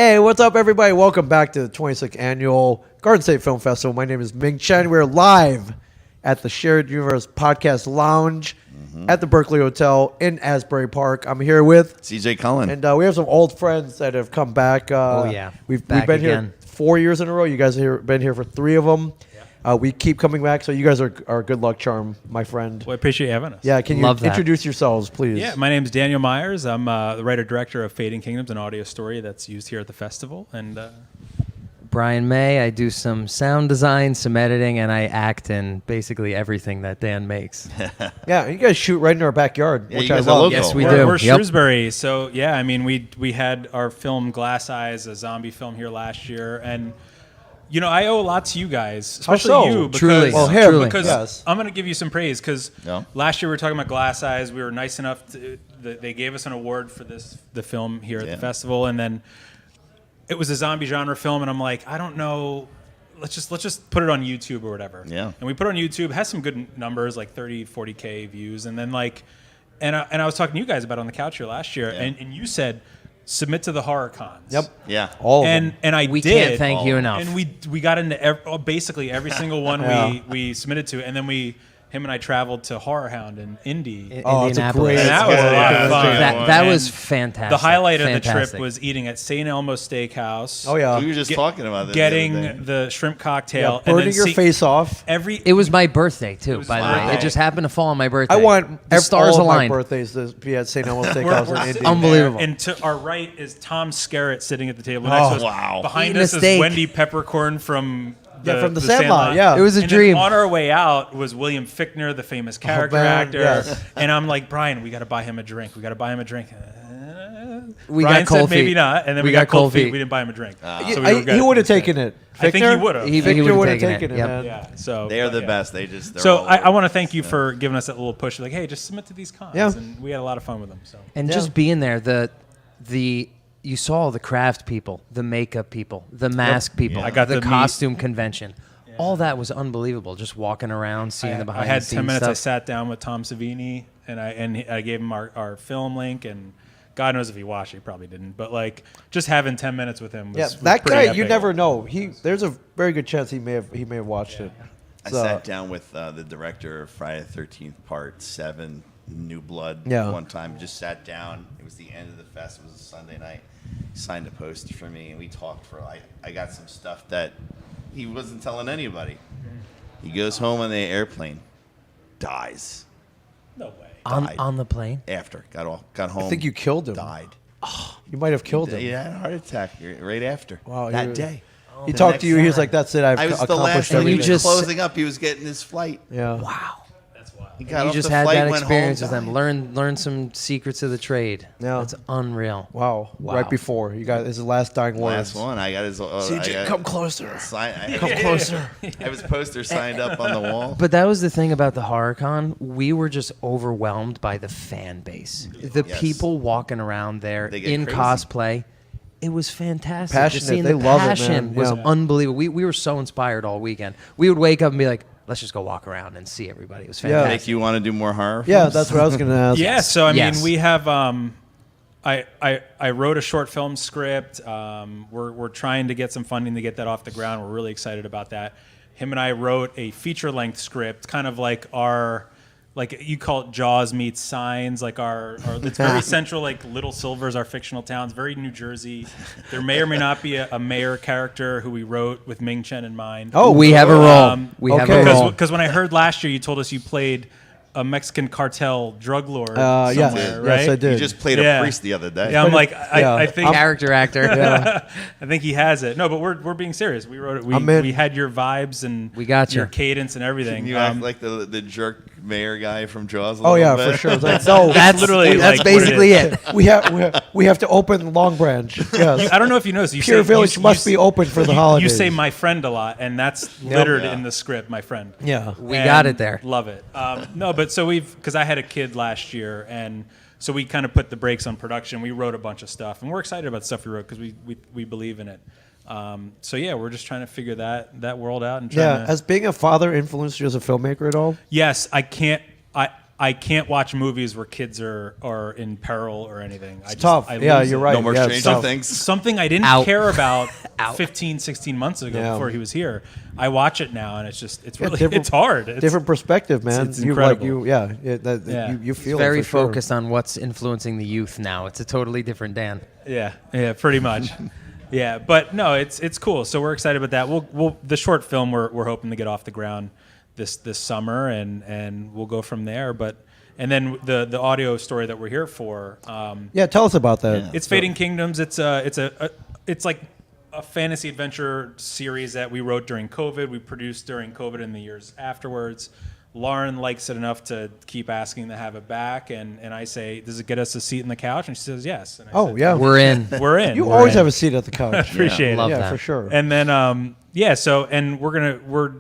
Hey, what's up, everybody? Welcome back to the 26th Annual Garden State Film Festival. My name is Ming Chen. We're live at the Shared Universe Podcast Lounge at the Berkeley Hotel in Asbury Park. I'm here with CJ Cullen. and we have some old friends that have come back. We've Back been again. here 4 years in a row. You guys have been here for 3 of them. We keep coming back, so you guys are our good luck charm, my friend. Well, I appreciate you having us. Yeah, can you Love that. introduce yourselves, please? Yeah, my name's Daniel Myers. I'm the writer-director of Fading Kingdoms, an audio story that's used here at the festival. And Brian May. I do some sound design, some editing, and I act in basically everything that Dan makes. Yeah, you guys shoot right in our backyard, Yeah, which you I guys are love. local. Yes, we we're, do. we're Yep. Shrewsbury, so yeah, I mean, we had our film Glass Eyes, a zombie film here last year, and you know, I owe a lot to you guys, especially so? you, because, Truly. Well, him, Truly. because yes. I'm going to give you some praise because Yeah. last year we were talking about Glass Eyes. We were nice enough to they gave us an award for the film here at Yeah. the festival, and then it was a zombie genre film, and I'm like, I don't know. Let's just put it on YouTube or whatever. Yeah. And we put it on YouTube. It has some good numbers, like 30, 40K views. And then like, and I was talking to you guys about it on the couch here last year, Yeah. and you said, submit to the horror cons. Yep. Yeah. All of them. And I We did. can't thank you enough. And we got into basically every single one Yeah. we submitted to, and then him and I traveled to Horror Hound in Indy. Oh, it's a Indianapolis. great. And that was a lot of fun. That And was fantastic. The highlight of the Fantastic. trip was eating at St. Elmo Steakhouse. Oh yeah. We were just talking about this. Getting the other day. the shrimp Yeah, cocktail, and burning then your face off. Every It was my birthday too, was by the my way. It birthday. just happened to fall on my birthday. I want the stars all of my aligned. birthdays to be at St. Elmo's We're Steakhouse in sitting Indy. there, Unbelievable. And to our right is Tom Skerritt sitting at the table next to us. wow. Behind Eating a us is steak. Wendy Peppercorn from from the Sandlot, yeah. It was a And dream. then on our way out was William Fichtner, the famous character man, actor. yes. And I'm like, Brian, we got to buy him a drink. We got to buy him a drink. We Brian got cold said maybe feet. not, and then We we got got cold cold feet. feet. We didn't buy him a drink. Yeah, So we regret he it would have to this taken day. it. I think he Fichtner? would have. He Fichtner would've would have taken taken it, it, yep. man. Yeah. So They are but the yeah. best. They're So all I over want to the thank you place, for giving us that little push. Like, hey, just submit to these cons. Yeah. And we had a lot of fun with them. So And Yeah. just being there, the you saw all the craft people, the makeup people, the mask people, Yeah. I got the to meet- costume convention. All that was unbelievable. Just walking around, seeing the I behind had the 10 scenes minutes. I stuff. sat down with Tom Savini, and I gave him our film link, and God knows if he watched it, he probably didn't. But like just having 10 minutes with him was, Yeah, was that pretty guy, you epic. never know. There's a very good chance he may have watched it. I So- sat down with the director of Friday the 13th Part 7, New Blood, Yeah. one time. Just sat down. It was the end of the fest. It was a Sunday night. He signed a poster for me, and we talked for I got some stuff that he wasn't telling anybody. He goes home on the airplane, dies. No way. died. on the plane. After got home. I think you killed him. Died. You might have killed him. He had a heart attack right after. Wow, that you- day. He The talked next to you. He was day. like, "That's it. I've I was the accomplished last thing. everything." You He was just- closing up. He was getting his flight. Yeah. Wow. That's wild. He got You off just the had flight, that went experience home, with them. died. Learn some secrets of the trade. Yeah. That's unreal. Wow. Wow. Right before you got his last dying words. Last one. I got his. CJ, I got come closer. Come closer. I have his poster signed up on the wall. But that was the thing about the HorrorCon. We were just overwhelmed by the fan base. The Yes. people walking around there They get in crazy. cosplay. It was fantastic. Passionate. Just seeing They the love it, passion man. was Yeah. unbelievable. We were so inspired all weekend. We would wake up and be like, let's just go walk around and see everybody. It was Yeah. fantastic. Make you want to do more horror? Yeah, films? that's what I was going to ask. Yeah, so I Yes. mean, we have. I wrote a short film script. We're trying to get some funding to get that off the ground. We're really excited about that. Him and I wrote a feature length script, kind of like like you call it Jaws meets Signs, like our it's very central, like Little Silver's our fictional towns, very New Jersey. There may or may not be a mayor character who we wrote with Ming Chen in mind. Oh, We have a role. We have okay. a role. Because when I heard last year, you told us you played a Mexican cartel drug lord Yes. somewhere, right? Yes, I did. You just played Yeah. a priest the other day. Yeah, I'm like, Yeah. I think Character actor. I think he has it. No, but we're being serious. We wrote it. I'm in. We had your vibes and We got your you. cadence and everything. You act like the jerk mayor guy from Jaws. A Oh little yeah, bit. for sure. It's like, no, That's literally that's like what it basically is. it. we have to open Long Branch. Yes. I don't know if you noticed. You Pure say, Village you, must be open for the holidays. You say "my friend" a lot, and that's littered Yeah. in the script. My friend. Yeah. We got it there. Love it. No, but so because I had a kid last year, and so we kind of put the brakes on production. We wrote a bunch of stuff, and we're excited about the stuff we wrote because we believe in it. So yeah, we're just trying to figure that world out and trying Yeah. to. Has being a father influenced you as a filmmaker at all? Yes, I can't. I can't watch movies where kids are in peril or anything. It's tough. I Yeah, lose you're it. right. No more Yeah, Stranger so- Things. Something I didn't Out. care about Out. 15, 16 months ago Yeah. before he was here. I watch it now, and it's really different- it's hard. It's, Different perspective, man. it's you incredible. Yeah. Yeah. You He's feel very it for sure. focused on what's influencing the youth now. It's a totally different Dan. Yeah, pretty much. Yeah, but no, it's cool. So we're excited about that. We'll the short film we're hoping to get off the ground this summer, and we'll go from there. And then the audio story that we're here for. Yeah, tell us about that. It's Fading Kingdoms. It's like a fantasy adventure series that we wrote during COVID. We produced during COVID and the years afterwards. Lauren likes it enough to keep asking to have it back, and I say, does it get us a seat in the couch? And she says yes. And I Oh, said, yeah. We're in. we're in. You We're always in. have a seat at the couch. Appreciate Love it. yeah, that. for sure. And then so and we're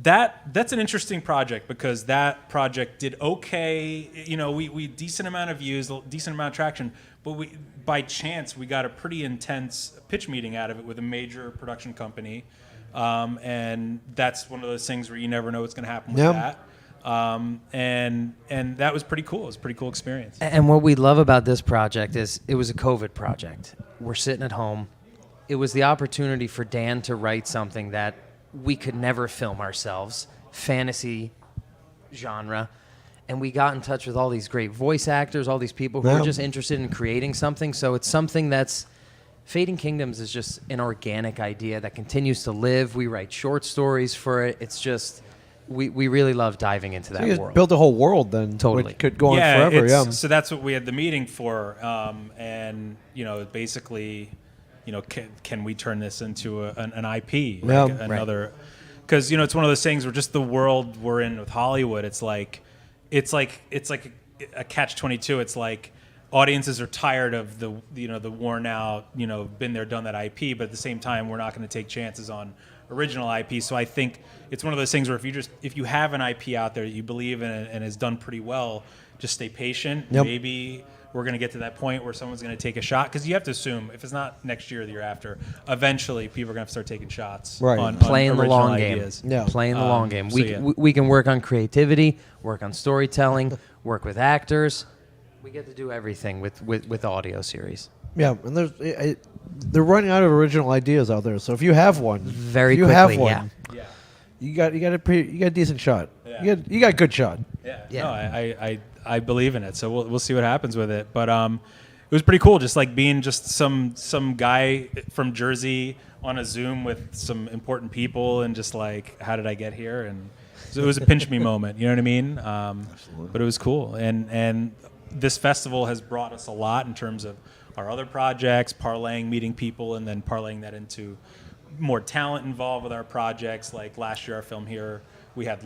that's an interesting project because that project did okay. You know, we decent amount of views, decent amount of traction, but we by chance we got a pretty intense pitch meeting out of it with a major production company, and that's one of those things where you never know what's going to happen with Yeah. that. And that was pretty cool. It was a pretty cool experience. And what we love about this project is it was a COVID project. We're sitting at home. It was the opportunity for Dan to write something that we could never film ourselves, fantasy genre. And we got in touch with all these great voice actors, all these people who Yeah. are just interested in creating something. So it's something that's Fading Kingdoms is just an organic idea that continues to live. We write short stories for it. It's just we really love diving into that You just world. built a whole world then. Totally. Which could go on forever. Yeah. So that's what we had the meeting for, and basically, can we turn this into an IP, Yeah. like another? Because it's one of those things where just the world we're in with Hollywood, it's like a catch-22. It's like audiences are tired of the worn out, been there, done that IP, but at the same time, we're not going to take chances on original IP. So I think it's one of those things where if you have an IP out there that you believe in and has done pretty well, just stay patient. Yep. Maybe we're going to get to that point where someone's going to take a shot, because you have to assume if it's not next year or the year after, eventually people are going to have to start taking shots Right. on Playing the original long ideas. game. Yeah. Playing the long game. so We, yeah. we can work on creativity, work on storytelling, work with actors. We get to do everything with audio series. Yeah, and they're running out of original ideas out there. So if you have one, Very if you quickly, have one, Yeah. you got a decent shot. Yeah. You got a good shot. Yeah. Yeah. No, I believe in it. So we'll see what happens with it. But it was pretty cool, just like being just some guy from Jersey on a Zoom with some important people, and just like, how did I get here? And so it was a pinch me moment. You know what I mean? But it was cool. And this festival has brought us a lot in terms of our other projects, parlaying, meeting people, and then parlaying that into more talent involved with our projects. Like last year, our film here, we had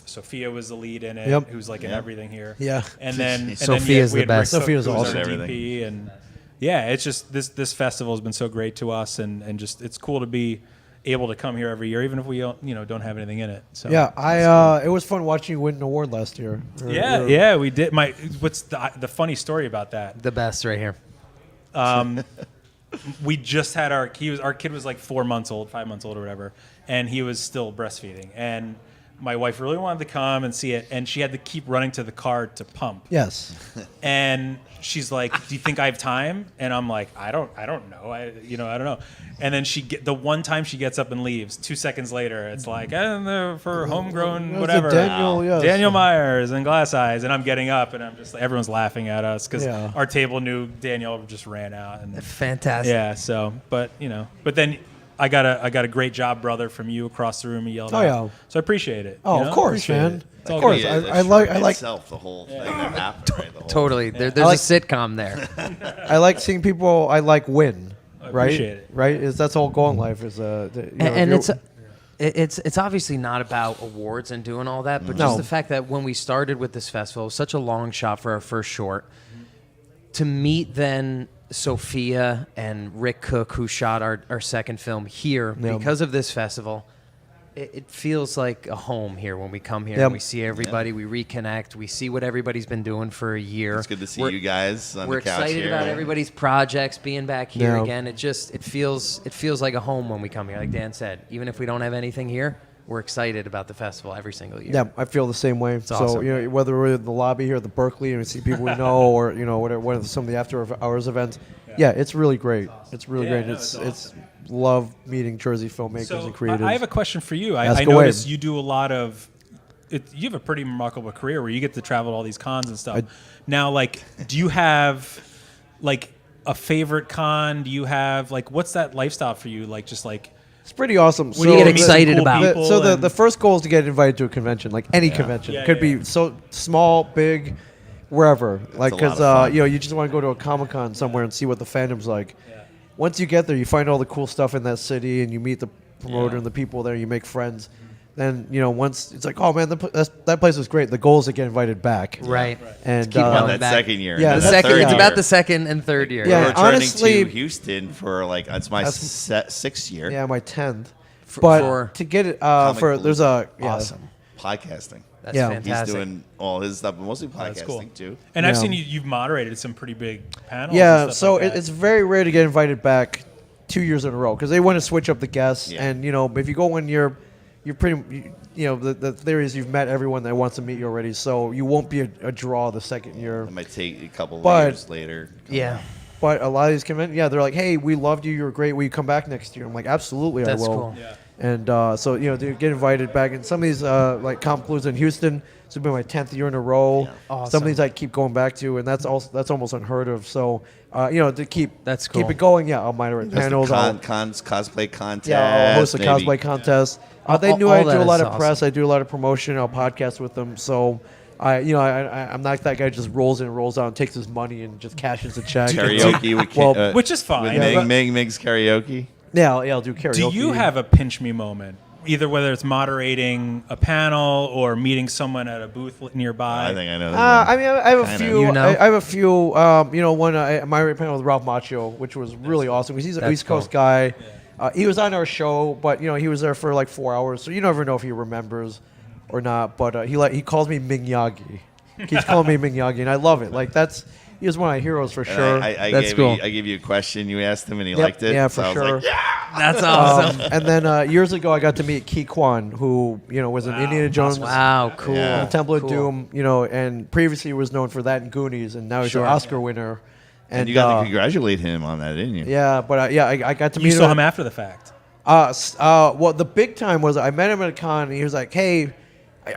Sophia was the lead in it, Yep. who's like in Yep. everything here. Yeah. And then Sophia's we the had best. Rick Cook, Sophia's who was awesome. our Everything. DP, and yeah, it's just this festival has been so great to us, and just it's cool to be able to come here every year, even if we don't have anything in it. So Yeah, it was fun watching you win an award last year. yeah, we did. What's the funny story about that? The best right here. We just had our kid was like 5 months old or whatever, and he was still breastfeeding, and my wife really wanted to come and see it, and she had to keep running to the car to pump. Yes. And she's like, "Do you think I have time?" And I'm like, "I don't know. I don't know." And then the one time she gets up and leaves, 2 seconds later, it's like, for homegrown That was whatever, the Daniel, yes. Daniel Myers and Glass Eyes, and I'm getting up, and I'm just everyone's laughing at us because Yeah. our table knew Daniel just ran out, and Fantastic. yeah. So, but then. I got a great job, brother, from you across the room. He yelled Oh, out. yeah. So I appreciate it. Oh, you know? of course, Appreciate man. it. It's Of all course. good. I like- itself, the whole thing that happened, right? The whole Totally. There's I like- a sitcom there. I like seeing people I like win. I Right. appreciate it. Right. That's the whole goal in life. Is And it's obviously not about awards and doing all that, but No. just the fact that when we started with this festival, it was such a long shot for our first short. To meet then Sophia and Rick Cook, who shot our second film here Yeah. because of this festival, it feels like a home here when we come here Yep. and we see everybody, we reconnect, we see what everybody's been doing for a year. It's good to see We're- you guys on We're the couch excited here. about everybody's projects being back here Yeah. again. It feels like a home when we come here. Like Dan said, even if we don't have anything here, we're excited about the festival every single year. Yeah, I feel the same way. So awesome. you know, whether we're in the lobby here at the Berkeley and we see people we know, or you know, whatever, one of some of the after hours events. Yeah, it's really great. It's really great. no, It's it's love meeting Jersey filmmakers So and creators. I have a question for you. I Ask away. noticed you do a lot of. You have a pretty remarkable career where you get to travel to all these cons and stuff. Now, like, do you have like a favorite con? Do you have like what's that lifestyle for you? Like, just like It's pretty awesome. What do you get excited cool about? people So the and- first goal is to get invited to a convention, like any convention. Yeah, It could yeah, be so small, big, wherever. Like a lot because of fun. you know you just want to go to a Comic-Con somewhere and see what the fandom's like. Once you get there, you find all the cool stuff in that city, and you meet the promoter and the people there. You make friends. Then you know once it's like, oh man, that place was great. The goal is to get invited back. Right. And Keep On going that back. second year. Yeah, and The then that's- second, third it's year. about the second and third year. Yeah, We're returning honestly- to Houston for like it's my sixth year. yeah, my 10th. For- But for- to get it Comic for there's a Awesome. Podcasting. That's Yeah. He's fantastic. doing all his stuff, but mostly That's podcasting cool. too. And I've Yeah. seen you've moderated some pretty big panels. Yeah, and stuff so like that. it's very rare to get invited back 2 years in a row because they want to switch up the guests. Yeah. And you know, if you go 1 year, you're pretty. You know, the theory is you've met everyone that wants to meet you already, so you won't be a draw the second year. It might take a couple But- years later. Yeah. But a lot of these conventions, yeah, they're like, "Hey, we loved you. You were great. Will you come back next year?" I'm like, "Absolutely, That's I will." cool. Yeah. And so you know, to get invited back, and some of these like Compalooza in Houston, this will be my 10th year in a row. Some Awesome. of these I keep going back to, and that's almost unheard of. So you know, to keep That's keep cool. it going, yeah, I'll moderate There's panels. the I'll, cosplay contest. yeah, I'll host a maybe. cosplay contest. They All- knew all I that do a is lot of awesome. press. I do a lot of promotion. I'll podcast with them. So, I'm not that guy who just rolls in, rolls out, and takes his money and just cashes a check. Karaoke with Well, Which is fine. With Yeah, Ming's karaoke. Yeah, I'll do karaoke. Do you have a pinch me moment? Either whether it's moderating a panel or meeting someone at a booth nearby. I think I know. This I mean, I have a Kinda. few. You know? I have a few. You know, one my panel with Ralph Macchio, which was really awesome because he's an That's East Coast cool. guy. He was on our show, but you know, he was there for like 4 hours, so you never know if he remembers or not. But he calls me Ming Yagi. He keeps calling me Ming Yagi, and I love it. Like he was one of my heroes for And sure. I That's gave cool. I gave you a question. You asked him, and he Yep, liked it. yeah, so for I was sure. Like, yeah. That's awesome. And then years ago, I got to meet Ki Kwan, who you know was an Indiana Jones. Wow, cool. Yeah. The Temple of Cool. Doom, you know, and previously was known for that in Goonies, and now he's Sure. an Oscar winner. And you got to congratulate him on that, didn't you? yeah, but I got to meet You saw him. him after the fact. Well, the big time was I met him at a con, and he was like, "Hey,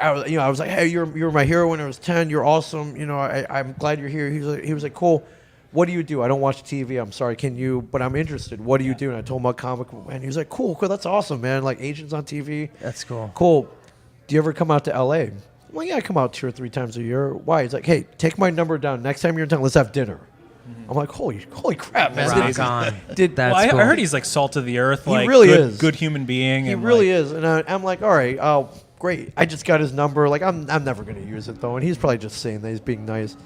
I was like, hey, you're my hero when I was 10. You're awesome. You know, I'm glad you're here." He was like, "Cool. What do you do? I don't watch TV. I'm sorry. Can you? But I'm interested. What do you do?" And I told him about comic, and he was like, "Cool. That's awesome, man. Like agents on TV. That's cool. Cool. Do you ever come out to LA?" Well, yeah, I come out 2 or 3 times a year. Why? He's like, "Hey, take my number down. Next time you're in town, let's have dinner." I'm like, holy crap, man. Rock on. Did That's Well, I cool. heard he's like salt of the earth. He Like really good, is. good human being. He and really like, is, and I'm like, all right, oh, great. I just got his number. Like, I'm never gonna use it though, and he's probably just saying that he's being nice.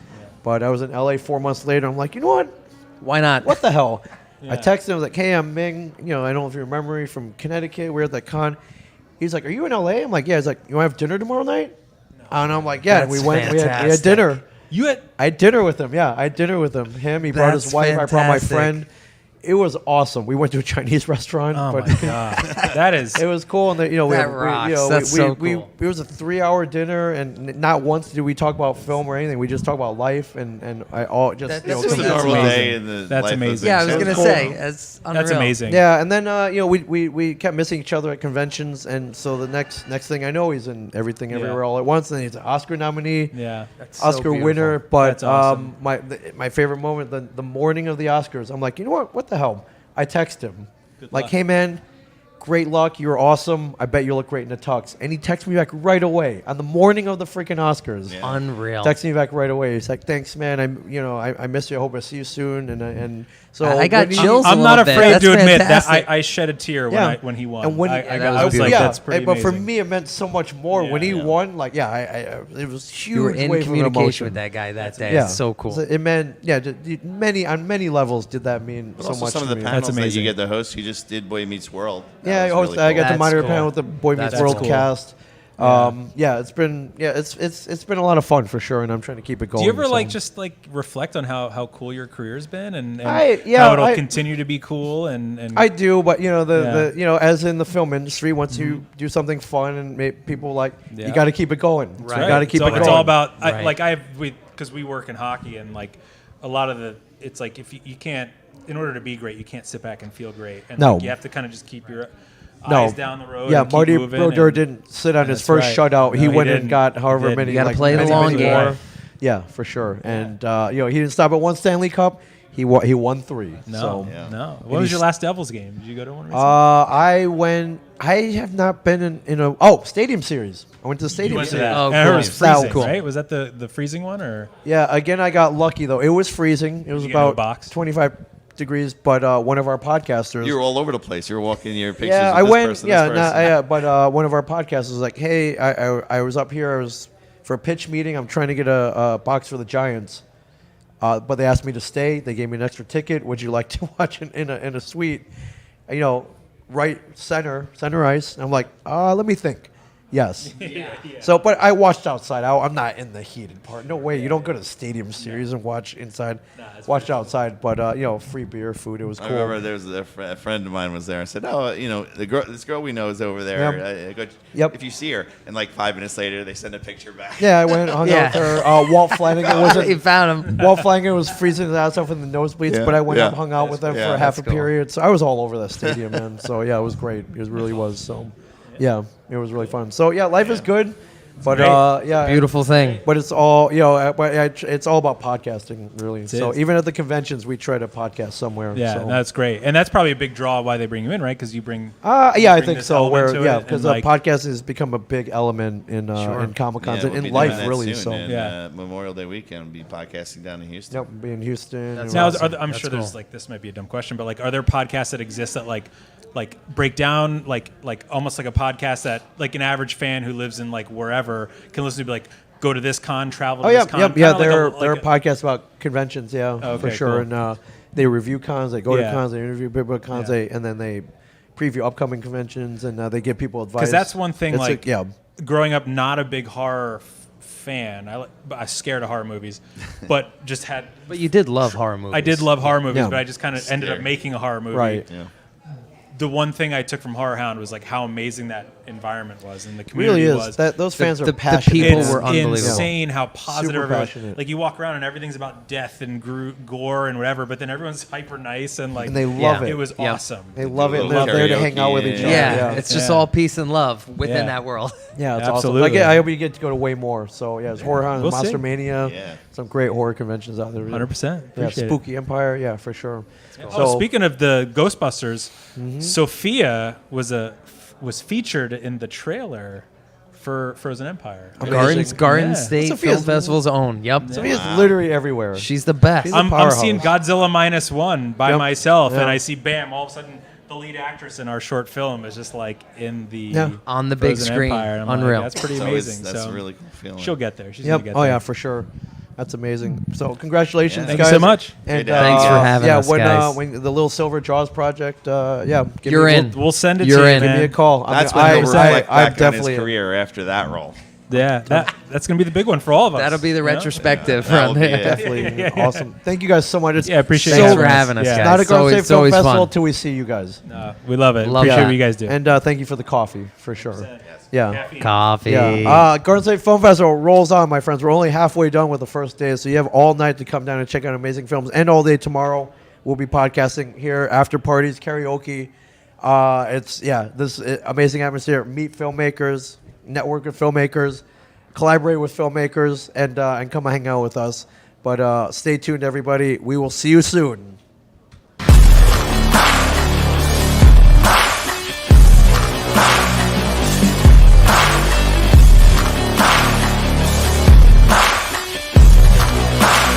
But I was in LA 4 months later. I'm like, you know what? Why not? What the hell? Yeah. I texted him. I was like, hey, I'm Ming. You know, I don't know if you remember me from Connecticut. We're at that con. He's like, are you in LA? I'm like, yeah. He's like, you want to have dinner tomorrow night? And I'm like, yeah. That's We went. We had fantastic. dinner. You had I had dinner with him. Yeah, I had dinner with him. He brought his That's wife. I brought my fantastic. friend. It was awesome. We went to a Chinese restaurant. oh but my god, that is It was cool, and you know, That rocks. That's we, so we, cool. it was a 3-hour dinner, and not once did we talk about film or anything. We just talked about life, and I all just That- you know, that's Just a That's normal amazing. day in the That's life of amazing. Yeah, I was Ming. gonna cool. say that's unreal. that's amazing. yeah, and then you know, we kept missing each other at conventions, and so the next thing I know, he's in Everything Everywhere All at Once, and he's an Oscar nominee. Yeah. That's so Oscar beautiful. winner, but That's awesome. my favorite moment, the morning of the Oscars, I'm like, you know what the hell? I text him, like, luck. hey man, great luck, you're awesome. I bet you look great in a tux. And he texts me back right away on the morning of the freaking Oscars. Yeah. Unreal. Texts me back right away. He's like, thanks man, I miss you. I hope I see you soon. And so I got when he- chills. I'm a not little bit. afraid That's to admit fantastic. that I shed a tear Yeah. when he won. And when I, he- I, that I was was like, yeah, that's pretty but for amazing. me, it meant so much more Yeah, when he yeah. won. Like, yeah, it was huge. You were in wave of communication emotion. with that guy that day. Yeah, It's so cool. So it meant on many levels did that mean But so also much some of to the me. panels that amazing. you get to host. You just did Boy Meets World. Yeah, That was really I got cool. to That's monitor a cool. panel with the Boy Meets That's World cool. cast. It's been it's been a lot of fun for sure, and I'm trying to keep it going. Do you ever so. just reflect on how cool your career's been and yeah, how it'll I- continue to be cool and I do, but Yeah. the as in the film industry, once you do something fun and make people Yeah. you got to keep it going. Right. So you got to keep it's it all, going. It's all about Right. because we work in hockey and a lot of it's like if you can't, in order to be great, you can't sit back and feel great, and No. you have to kind of just keep your No. eyes down the road. Yeah, and keep Marty moving Brodeur and- didn't sit on his That's first right. shutout. He No, he went and didn't. got He however didn't. many. You gotta like, play the many, long many game. more. Yeah, for sure. And he didn't stop at one Stanley Cup. He won 3. No, So. no. When was your last Devils game? Did you go to one recently? I have not been in a Stadium Series. I went to the You Stadium went to Series. that. Oh, And I heard it cool. was That was freezing, cool. right? Was that the freezing one or? Yeah, again, I got lucky though. It was freezing. It was you get no about box? 25 degrees, but one of our podcasters. You were all over the place. You were walking your pictures. Yeah, of I this went. Person, Yeah, this person. but one of our podcasters was like, "Hey, I was up here. I was for a pitch meeting. I'm trying to get a box for the Giants, but they asked me to stay. They gave me an extra ticket. Would you like to watch in a suite? Right center ice." And I'm like, let me think. Yes. So, but I watched outside. I'm not in the heated part. No way. You don't go to Stadium Series and watch inside. Watch outside. But free beer, food. It was I cool. remember there was a friend of mine was there. I said, "Oh, this girl we know is over there. Yep. I go, Yep. If you see her." And 5 minutes later, they send a picture back. Yeah, I went hung Yeah. out with her. Walt Flanagan wasn't. You found him. Walt Flanagan was freezing his ass off in the nosebleeds, Yeah, but I went yeah. up, hung out with them Yeah, for half a that's cool. period. So I was all over that stadium, man. So yeah, it was great. It really was. So yeah, it was really fun. So yeah, life is good, but great. yeah, Beautiful thing. But it's all it's all about podcasting, really. So is. even at the conventions, we try to podcast somewhere. Yeah, so. that's great, and that's probably a big draw why they bring you in, right? Because you bring. Yeah, bring I think this so. element to it, Because and, podcasting has become a big element in Comic Cons Yeah, and we'll be in doing life, that really. soon, So and, Yeah. Memorial Day weekend, we'll be podcasting down in Houston. yep, be in Houston. That's and Now, awesome. I'm That's sure there's cool. this might be a dumb question, but are there podcasts that exist that break down like almost like a podcast that an average fan who lives in wherever can listen to, be go to this con, travel to Oh yeah, this con. yep, yeah. kinda There are podcasts about conventions, yeah, for Okay, sure. cool. And they review cons, they go to Yeah. cons, they interview people at cons, Yeah. and then they preview upcoming conventions, and they give people advice. Because that's one thing. It's yeah, growing up, not a big horror fan. I'm scared of horror movies, but just had. But you did love horror movies. I did love horror movies, Yeah. but I just kind of ended up Scary. making a horror movie. right. Yeah. The one thing I took from Horror Hound was how amazing that environment was and the community Really is. was. Those fans are the passionate. people It's were unbelievable. insane how positive Super everyone. passionate. You walk around and everything's about death and gore and whatever, but then everyone's hyper nice and And they love Yeah. it. It was Yeah. awesome. They love it. And Little they're there to hang out with karaoke each and- other. Yeah, it's just Yeah. all peace and love within Yeah. that world. Yeah, it's Absolutely. awesome. I hope you get to go to way more. So yeah, it's Horror Hunt, We'll see. Monster Mania, Yeah. some great horror conventions out there. 100%. Yeah, Appreciate it. Spooky Empire, yeah, for sure. Oh, speaking of the Ghostbusters, Mm-hmm. Sophia was featured in the trailer for Frozen Empire. Amazing. Garden Yeah. State Sophia's- Film Festival's own. Yep. Sophia's literally everywhere. She's the best. She's a I'm powerhouse. seeing Godzilla -1 by Yep. myself, Yeah. and I see bam, all of a sudden the lead actress in our short film is just in the Yeah. On the big Frozen screen. Empire. And I'm Unreal. That's pretty That's amazing. That's so a really cool feeling. she'll get there. She's Yep. gonna get Oh there. yeah, for sure. That's amazing. So congratulations, Yeah. Thank you guys. so much. And Great to have Thanks for having yeah, us, when, guys. when the Little Silver Jaws project, give You're me, in. We'll send it You're to you, in. Give me a man. call. That's I, when he'll I, reflect I back on definitely his career after that role. Yeah, that's gonna be the big one for all of us. That'll be the you know? retrospective Yeah, that run will be there. it. definitely awesome. Thank you guys so much. It's Yeah, appreciate Thanks it. for having us, Yeah. guys. not a Garden State It's Film always Festival fun. till we see you guys. We love it. Love Appreciate that. what you guys do. And thank you for the coffee for sure. Yeah. Caffeine. Coffee. Yeah. Garden State Film Festival rolls on, my friends. We're only halfway done with the first day, so you have all night to come down and check out amazing films, and all day tomorrow. We'll be podcasting here, after parties, karaoke. This amazing atmosphere. Meet filmmakers, network with filmmakers, collaborate with filmmakers, and come hang out with us. But stay tuned, everybody. We will see you soon.